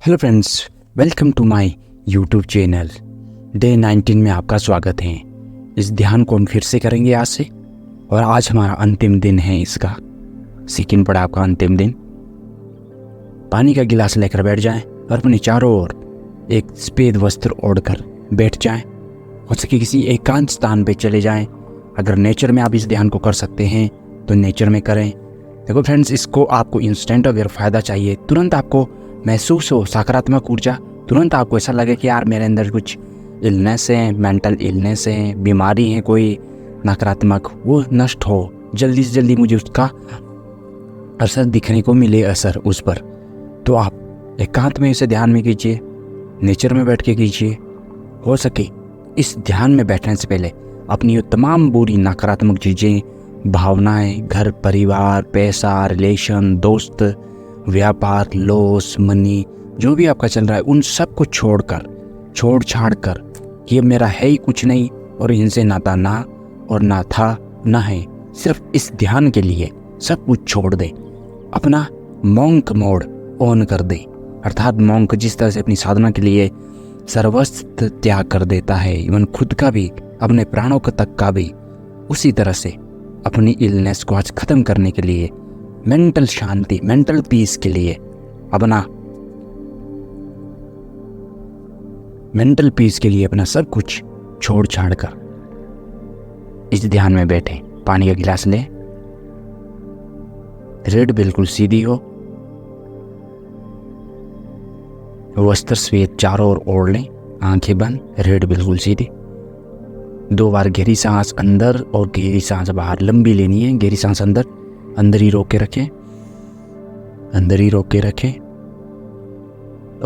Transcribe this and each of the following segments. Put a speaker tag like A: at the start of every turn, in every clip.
A: Hello friends, welcome to my YouTube channel. Day 19 में आपका स्वागत है। इस ध्यान को हम फिर से करेंगे आज से, और आज हमारा अंतिम दिन है इसका, सेकंड पड़ाव का अंतिम दिन। पानी का गिलास लेकर बैठ जाएं और अपने चारों ओर एक सफ़ेद वस्त्र ओढ़कर बैठ जाएं। हो सके किसी एकांत स्थान पे चले जाएं। अगर नेचर में आप इस ध्यान को कर सकते हैं तो नेचर में करें। देखो फ्रेंड्स, इसको आपको इंस्टेंट अगर फ़ायदा चाहिए, तुरंत आपको महसूस हो सकारात्मक ऊर्जा, तुरंत आपको ऐसा लगे कि यार मेरे अंदर कुछ इलनेस है, मेंटल इलनेस है, बीमारी है कोई नकारात्मक, वो नष्ट हो, जल्दी से जल्दी मुझे उसका असर दिखने को मिले, असर उस पर। तो आप एकांत में इसे ध्यान में कीजिए, नेचर में बैठ के कीजिए। हो सके इस ध्यान में बैठने से पहले अपनी तमाम बुरी नकारात्मक चीज़ें, भावनाएं, घर परिवार, पैसा, रिलेशन, दोस्त, व्यापार, लॉस, मनी, जो भी आपका चल रहा है, उन सब को छोड़ छाड़ कर, ये मेरा है ही कुछ नहीं और इनसे नाता ना और ना था ना है, सिर्फ इस ध्यान के लिए सब कुछ छोड़ दे। अपना मॉन्क मोड ऑन कर दे। अर्थात मॉन्क जिस तरह से अपनी साधना के लिए सर्वस्व त्याग कर देता है, इवन खुद का भी, अपने प्राणों तक का भी, उसी तरह से अपनी इलनेस को आज ख़त्म करने के लिए, मेंटल शांति, मेंटल पीस के लिए, अपना मेंटल पीस के लिए अपना सब कुछ छोड़ छाड़ कर इस ध्यान में बैठे। पानी का गिलास ले, रीढ़ बिल्कुल सीधी हो, वस्त्र श्वेत चारों ओर ओढ़ लें, आंखें बंद, रीढ़ बिल्कुल सीधी। 2 बार गहरी सांस अंदर और गहरी सांस बाहर लंबी लेनी है। गहरी सांस अंदर ही रोक के रखें, अंदर ही रोक के रखें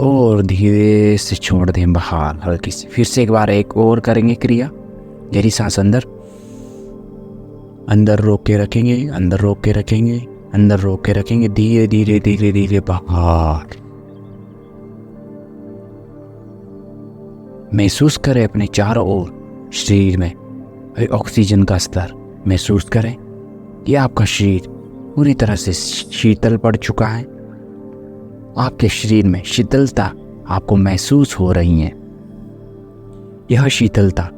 A: और धीरे से छोड़ दें बाहर हल्की से। फिर से एक बार एक और करेंगे क्रिया। गहरी सांस अंदर रोक के रखेंगे, अंदर रोक के रखेंगे, अंदर रोक के रखेंगे, धीरे धीरे धीरे धीरे बाहर। महसूस करें अपने चारों ओर शरीर में ऑक्सीजन का स्तर महसूस करें कि आपका शरीर पूरी तरह से शीतल पड़ चुका है। आपके शरीर में शीतलता आपको महसूस हो रही है। यह शीतलता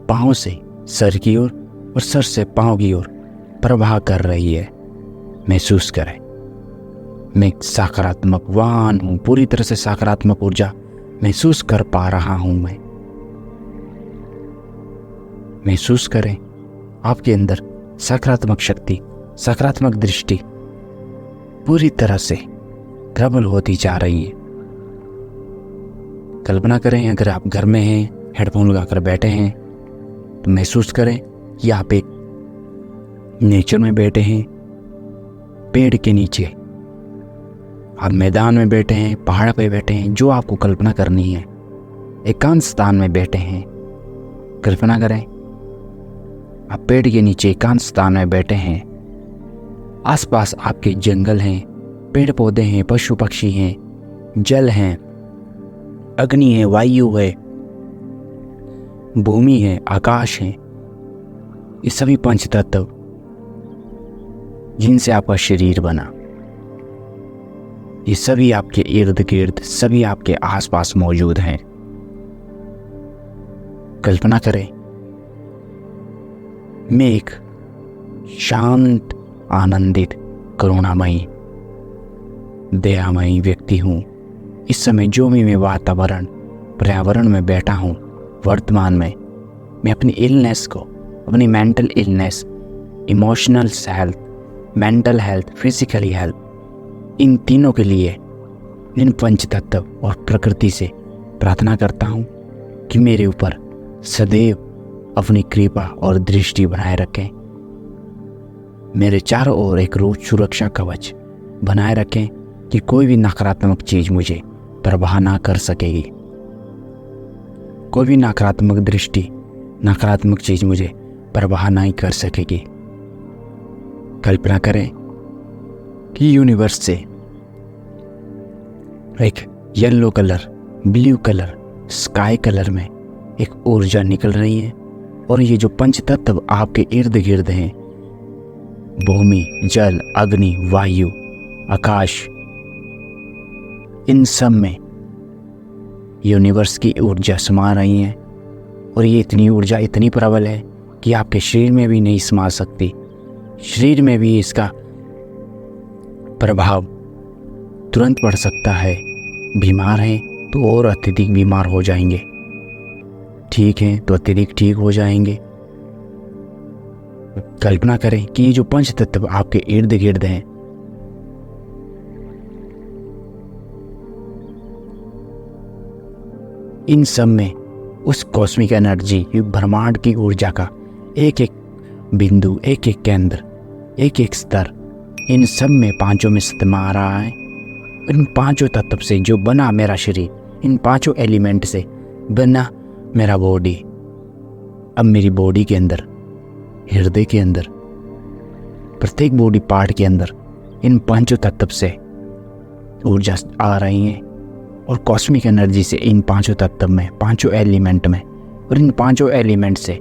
A: पाँव से सर की ओर और सर से पाँव की ओर प्रवाह कर रही है। महसूस करें, मैं सकारात्मकवान हूँ, पूरी तरह से सकारात्मक ऊर्जा महसूस कर पा रहा हूँ। मैं महसूस करें आपके अंदर सकारात्मक शक्ति, सकारात्मक दृष्टि पूरी तरह से प्रबल होती जा रही है। कल्पना करें अगर आप घर में हैं, हेडफोन लगाकर बैठे हैं, तो महसूस करें कि आप एक नेचर में बैठे हैं, पेड़ के नीचे, आप मैदान में बैठे हैं, पहाड़ पे बैठे हैं, जो आपको कल्पना करनी है। एकांत स्थान में बैठे हैं, कल्पना करें आप पेड़ के नीचे एकांत स्थान में बैठे हैं। आसपास आपके जंगल हैं, पेड़ पौधे हैं, पशु पक्षी हैं, जल हैं, अग्नि है, वायु है, भूमि है, आकाश है। ये सभी पंच तत्व जिनसे आपका शरीर बना, ये सभी आपके इर्द गिर्द, सभी आपके आसपास मौजूद हैं। कल्पना करें मैं एक शांत, आनंदित, करुणामयी, दयामयी व्यक्ति हूँ। इस समय जो भी मैं पर्यावरण में बैठा हूँ, वर्तमान में मैं अपनी इलनेस को, अपनी mental illness, emotional health, mental health, physically health, इन तीनों के लिए इन पंच तत्व और प्रकृति से प्रार्थना करता हूँ कि मेरे ऊपर सदैव अपनी कृपा और दृष्टि बनाए रखें। मेरे चारों ओर एक रोज सुरक्षा कवच बनाए रखें कि कोई भी नकारात्मक चीज़ मुझे प्रभाव ना कर सकेगी। कोई भी नकारात्मक दृष्टि, नकारात्मक चीज़ मुझे प्रभाव नहीं कर सकेगी। कल्पना करें कि यूनिवर्स से एक yellow colour, blue colour, sky colour में एक ऊर्जा निकल रही है, और ये जो पंच तत्व आपके इर्द गिर्द हैं, भूमि, जल, अग्नि, वायु, आकाश, इन सब में यूनिवर्स की ऊर्जा समा रही हैं और ये इतनी ऊर्जा इतनी प्रबल है कि आपके शरीर में भी नहीं समा सकती। शरीर में भी इसका प्रभाव तुरंत पड़ सकता है। बीमार हैं तो और अत्यधिक बीमार हो जाएंगे, ठीक हैं तो अत्यधिक ठीक हो जाएंगे। कल्पना करें कि ये जो पंच तत्व आपके इर्द गिर्द हैं, इन सब में उस कॉस्मिक एनर्जी, ब्रह्मांड की ऊर्जा का एक एक बिंदु, एक एक केंद्र, एक एक स्तर, इन सब में पांचों में समा रहा है। इन पांचों तत्व से जो बना मेरा शरीर, इन पांचों एलिमेंट से बना मेरा बॉडी, अब मेरी बॉडी के अंदर, हृदय के अंदर, प्रत्येक बॉडी पार्ट के अंदर इन पांचों तत्व से ऊर्जा आ रही है और कॉस्मिक एनर्जी से इन पांचों तत्व में, पांचों एलिमेंट में, और इन पांचों एलिमेंट से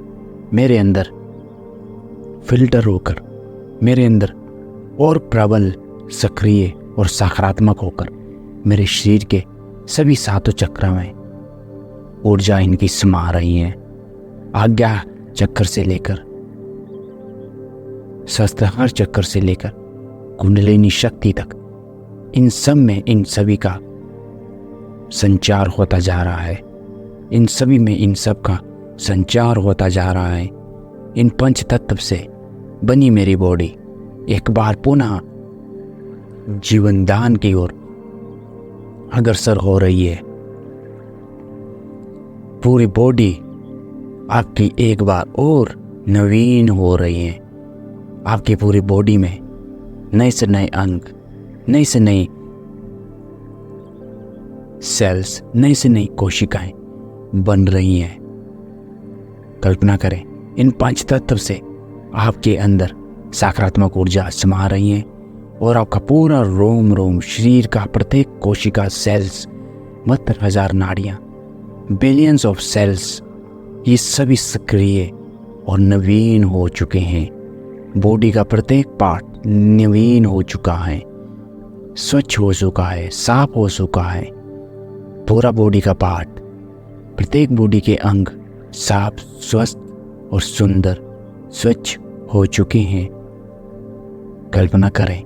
A: मेरे अंदर फिल्टर होकर, मेरे अंदर और प्रबल, सक्रिय और सकारात्मक होकर मेरे शरीर के सभी सातों चक्र में ऊर्जा इनकी समा रही है। आज्ञा चक्र से लेकर सहस्त्रार चक्र से लेकर कुंडलिनी शक्ति तक, इन सब में इन सभी का संचार होता जा रहा है। इन सभी में इन सब का संचार होता जा रहा है। इन पंच तत्व से बनी मेरी बॉडी एक बार पुनः जीवन दान की ओर अग्रसर हो रही है। पूरी बॉडी आपकी एक बार और नवीन हो रही है। आपकी पूरी बॉडी में नए से नए अंग, नई से नई सेल्स, नई से नई कोशिकाएं बन रही हैं। कल्पना करें इन पंच तत्व से आपके अंदर सकारात्मक ऊर्जा समा रही है और आपका पूरा रोम रोम, शरीर का प्रत्येक कोशिका, सेल्स, 72,000 नाड़ियाँ, बिलियंस ऑफ सेल्स, ये सभी सक्रिय और नवीन हो चुके हैं। बॉडी का प्रत्येक पार्ट नवीन हो चुका है, स्वच्छ हो चुका है, साफ हो चुका है। पूरा बॉडी का पार्ट, प्रत्येक बॉडी के अंग साफ, स्वस्थ और सुंदर, स्वच्छ हो चुके हैं। कल्पना करें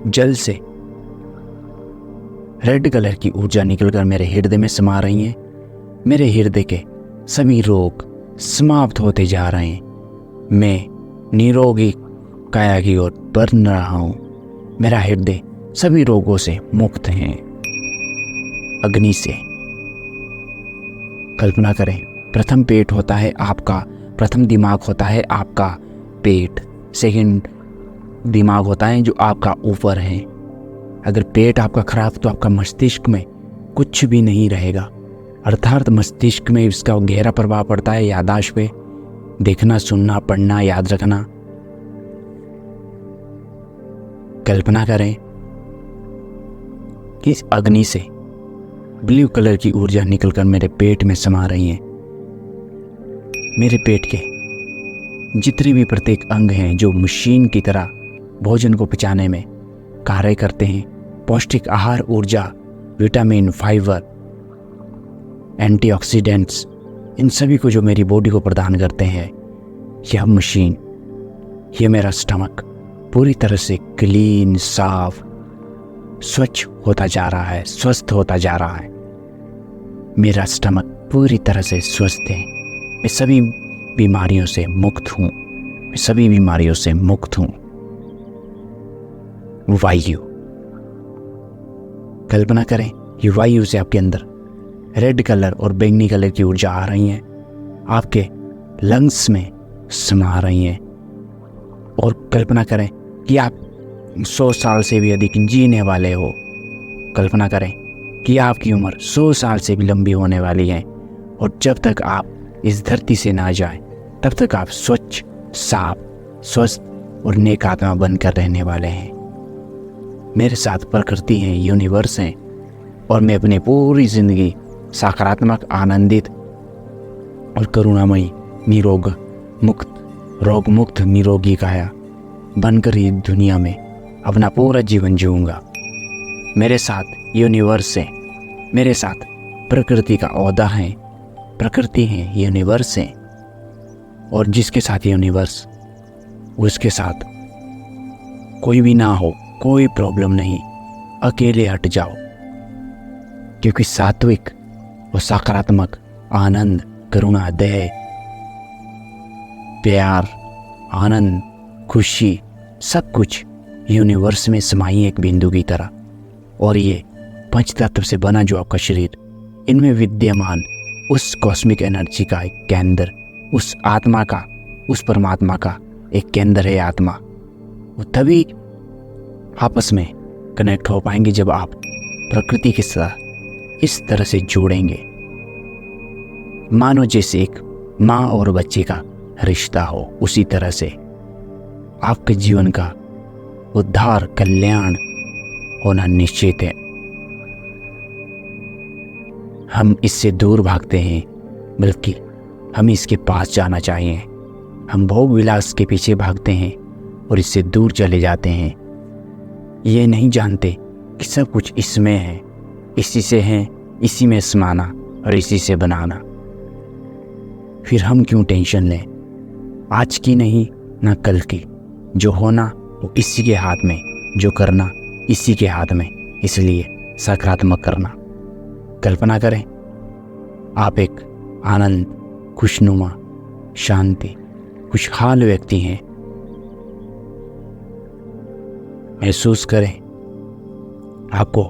A: जल से रेड कलर की ऊर्जा निकलकर मेरे हृदय में समा रही है। मेरे हृदय के सभी रोग समाप्त होते जा रहे हैं। मैं निरोगी काया की ओर बढ़ रहा हूँ। मेरा हृदय सभी रोगों से मुक्त है। अग्नि से कल्पना करें, प्रथम पेट होता है आपका, प्रथम दिमाग होता है आपका पेट, सेकंड दिमाग होता है जो आपका ऊपर है। अगर पेट आपका खराब तो आपका मस्तिष्क में कुछ भी नहीं रहेगा, अर्थात मस्तिष्क में इसका गहरा प्रभाव पड़ता है याददाश्त पे, देखना, सुनना, पढ़ना, याद रखना। कल्पना करें कि इस अग्नि से ब्लू कलर की ऊर्जा निकलकर मेरे पेट में समा रही है। मेरे पेट के जितने भी प्रत्येक अंग हैं जो मशीन की तरह भोजन को पचाने में कार्य करते हैं, पौष्टिक आहार, ऊर्जा, विटामिन, फाइबर, एंटीऑक्सीडेंट्स, इन सभी को जो मेरी बॉडी को प्रदान करते हैं, यह मशीन, यह मेरा स्टमक पूरी तरह से क्लीन, साफ, स्वच्छ होता जा रहा है, स्वस्थ होता जा रहा है। मेरा स्टमक पूरी तरह से स्वस्थ है। मैं सभी बीमारियों से मुक्त हूँ। मैं सभी बीमारियों से मुक्त हूँ। वायु, कल्पना करें कि वायु से आपके अंदर रेड कलर और बैंगनी कलर की ऊर्जा आ रही है, आपके लंग्स में समा रही हैं। और कल्पना करें कि आप 100 साल से भी अधिक जीने वाले हो। कल्पना करें कि आपकी उम्र 100 साल से भी लंबी होने वाली है और जब तक आप इस धरती से ना जाएं, तब तक आप स्वच्छ, साफ, स्वस्थ और नेक आत्मा बनकर रहने वाले हैं। मेरे साथ प्रकृति है, यूनिवर्स है, और मैं अपनी पूरी जिंदगी सकारात्मक, आनंदित और करुणामयी, निरोग मुक्त, रोग मुक्त, निरोगी काया बनकर ही दुनिया में अपना पूरा जीवन जीऊंगा। मेरे साथ यूनिवर्स है, मेरे साथ प्रकृति का ओहदा है, प्रकृति है, यूनिवर्स है, और जिसके साथ यूनिवर्स, उसके साथ कोई भी ना हो, कोई प्रॉब्लम नहीं, अकेले हट जाओ। क्योंकि सात्विक और सकारात्मक आनंद, करुणा, दया, प्यार, आनंद, खुशी, सब कुछ यूनिवर्स में समाई एक बिंदु की तरह। और ये पंच तत्व से बना जो आपका शरीर, इनमें विद्यमान उस कॉस्मिक एनर्जी का एक केंद्र, उस आत्मा का, उस परमात्मा का एक केंद्र है आत्मा। वो तभी आपस में कनेक्ट हो पाएंगे जब आप प्रकृति के साथ इस तरह से जोड़ेंगे, मानो जैसे एक माँ और बच्चे का रिश्ता हो। उसी तरह से आपके जीवन का उद्धार, कल्याण होना निश्चित है। हम इससे दूर भागते हैं, बल्कि हम इसके पास जाना चाहिए। हम भोग विलास के पीछे भागते हैं और इससे दूर चले जाते हैं। ये नहीं जानते कि सब कुछ इसमें है, इसी से है, इसी में समाना और इसी से बनाना। फिर हम क्यों टेंशन लें? आज की नहीं, ना कल की। जो होना वो इसी के हाथ में, जो करना इसी के हाथ में। इसलिए सकारात्मक करना। कल्पना करें आप एक आनंद, खुशनुमा, शांति, खुशहाल व्यक्ति हैं। महसूस करें आपको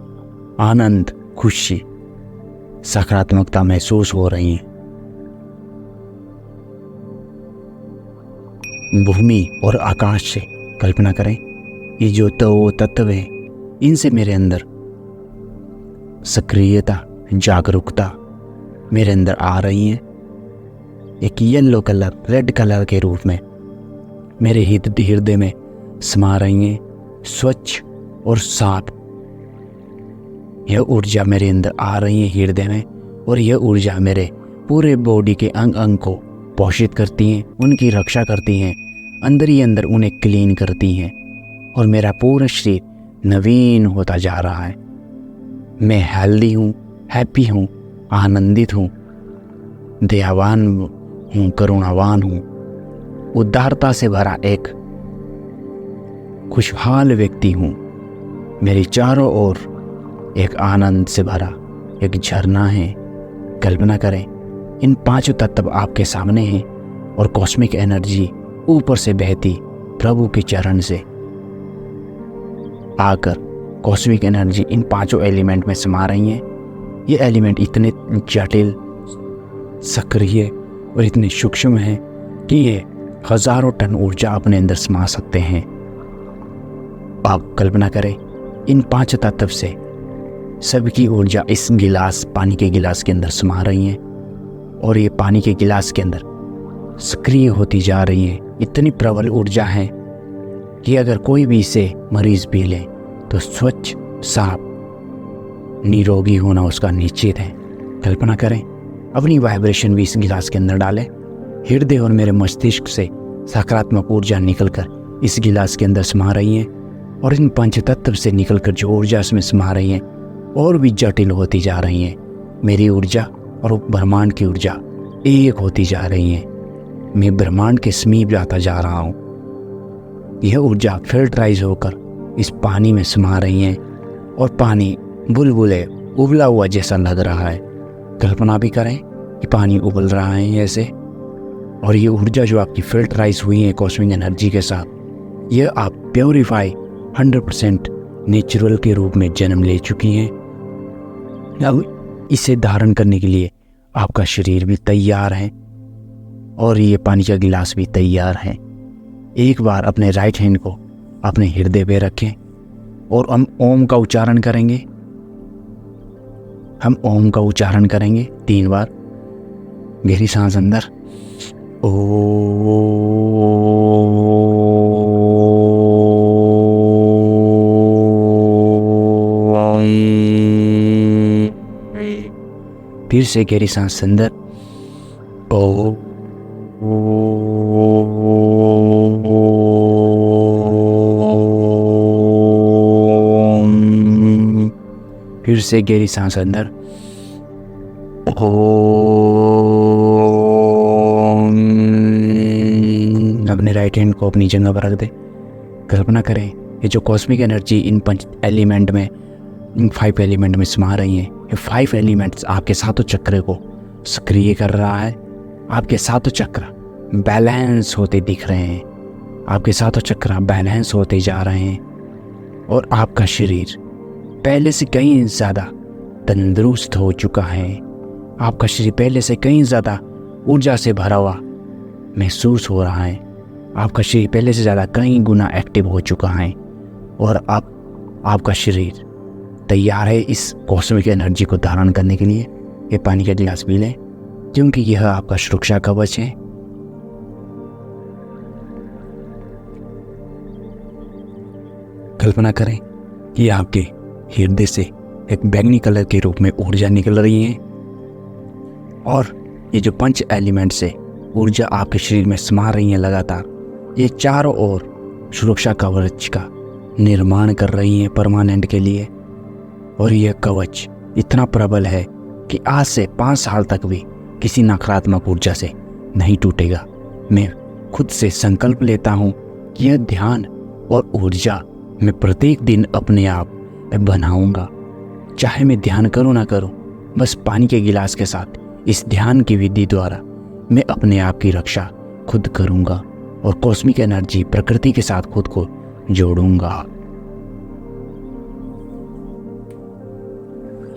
A: आनंद, खुशी, सकारात्मकता महसूस हो रही है। भूमि और आकाश से कल्पना करें, ये जो तत्व हैं, इनसे मेरे अंदर सक्रियता, जागरूकता मेरे अंदर आ रही है। एक येलो कलर, रेड कलर के रूप में मेरे हृदय में समा रही हैं, स्वच्छ और साफ। यह ऊर्जा मेरे अंदर आ रही है हृदय में, और यह ऊर्जा मेरे पूरे बॉडी के अंग अंग को पोषित करती हैं, उनकी रक्षा करती हैं, अंदर ही अंदर उन्हें क्लीन करती हैं, और मेरा पूरा शरीर नवीन होता जा रहा है। मैं हेल्दी हूँ, हैप्पी हूँ, आनंदित हूँ, दयावान हूँ, करुणावान हूँ, उदारता से भरा एक खुशहाल व्यक्ति हूँ। मेरे चारों ओर एक आनंद से भरा एक झरना है। कल्पना करें इन पांचों तत्व आपके सामने हैं और कॉस्मिक एनर्जी ऊपर से बहती प्रभु के चरण से आकर कॉस्मिक एनर्जी इन पांचों एलिमेंट में समा रही हैं। ये एलिमेंट इतने जटिल, सक्रिय और इतने सूक्ष्म हैं कि ये हजारों टन ऊर्जा अपने अंदर समा सकते हैं। आप कल्पना करें इन पांच तत्व से सबकी ऊर्जा इस गिलास, पानी के गिलास के अंदर समा रही है, और ये पानी के गिलास के अंदर सक्रिय होती जा रही है। इतनी प्रबल ऊर्जा है कि अगर कोई भी इसे मरीज पी ले तो स्वच्छ, साफ, निरोगी होना उसका निश्चित है। कल्पना करें अपनी वाइब्रेशन भी इस गिलास के अंदर डालें। हृदय और मेरे मस्तिष्क से सकारात्मक ऊर्जा निकलकर इस गिलास के अंदर समा रही है, और इन पंच तत्व से निकलकर जो ऊर्जा इसमें समा रही है और भी जटिल होती जा रही है। मेरी ऊर्जा और ब्रह्मांड की ऊर्जा एक होती जा रही है। मैं ब्रह्मांड के समीप जाता जा रहा हूँ। यह ऊर्जा फिल्टराइज होकर इस पानी में समा रही है, और पानी बुलबुले उबला हुआ जैसा लग रहा है। कल्पना भी करें कि पानी उबल रहा है ऐसे, और ये ऊर्जा जो आपकी फिल्टराइज हुई है कॉस्मिक एनर्जी के साथ, यह आप प्योरीफाई 100% नेचुरल के रूप में जन्म ले चुकी हैं। अब इसे धारण करने के लिए आपका शरीर भी तैयार है, और ये पानी का गिलास भी तैयार है। एक बार अपने राइट हैंड को अपने हृदय पे रखें और हम ओम का उच्चारण करेंगे। हम ओम का उच्चारण करेंगे 3 बार। गहरी सांस अंदर, फिर से गहरी सांस अंदर, फिर से गहरी सांस अंदर। अपने राइट हैंड को अपनी जगह पर रख दे। कल्पना करें ये जो कॉस्मिक एनर्जी इन 5 एलिमेंट में, इन 5 एलिमेंट में समा रही हैं, ये 5 एलिमेंट्स आपके सातों चक्र को सक्रिय कर रहा है। आपके सातों चक्र बैलेंस होते दिख रहे हैं, आपके सातों चक्र बैलेंस होते जा रहे हैं और आपका शरीर पहले से कहीं ज़्यादा तंदुरुस्त हो चुका है। आपका शरीर पहले से कहीं ज़्यादा ऊर्जा से भरा हुआ महसूस हो रहा है। आपका शरीर पहले से ज़्यादा कई गुना एक्टिव हो चुका है और आपका शरीर तैयार है इस कॉस्मिक एनर्जी को धारण करने के लिए। ये पानी का गिलास पी लें क्योंकि यह आपका सुरक्षा कवच है। कल्पना करें कि आपके हृदय से एक बैंगनी कलर के रूप में ऊर्जा निकल रही है और ये जो 5 एलिमेंट से ऊर्जा आपके शरीर में समा रही है लगातार, ये चारों ओर सुरक्षा कवच का निर्माण कर रही हैं परमानेंट के लिए। और यह कवच इतना प्रबल है कि आज से 5 साल तक भी किसी नकारात्मक ऊर्जा से नहीं टूटेगा। मैं खुद से संकल्प लेता हूँ कि यह ध्यान और ऊर्जा मैं प्रत्येक दिन अपने आप बनाऊंगा। चाहे मैं ध्यान करूँ ना करूँ, बस पानी के गिलास के साथ इस ध्यान की विधि द्वारा मैं अपने आप की रक्षा खुद करूंगा और कॉस्मिक एनर्जी प्रकृति के साथ खुद को जोड़ूंगा।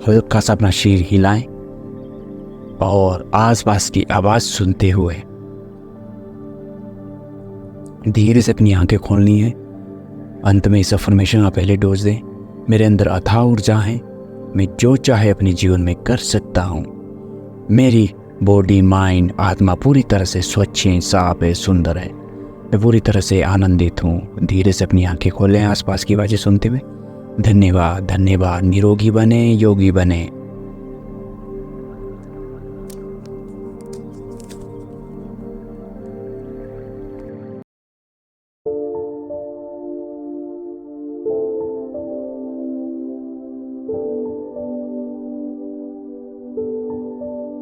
A: हल्का सा अपना शरीर हिलाएं और आसपास की आवाज सुनते हुए धीरे से अपनी आंखें खोलनी है। अंत में इस अफर्मेशन का पहले डोज दें। मेरे अंदर अथाह ऊर्जा है, मैं जो चाहे अपने जीवन में कर सकता हूँ। मेरी बॉडी, माइंड, आत्मा पूरी तरह से स्वच्छ है, साफ है, सुंदर है। मैं पूरी तरह से आनंदित हूँ। धीरे से अपनी आंखें खोलें आसपास की आवाज़ें सुनते हुए। धन्यवाद, धन्यवाद। निरोगी बने, योगी बने।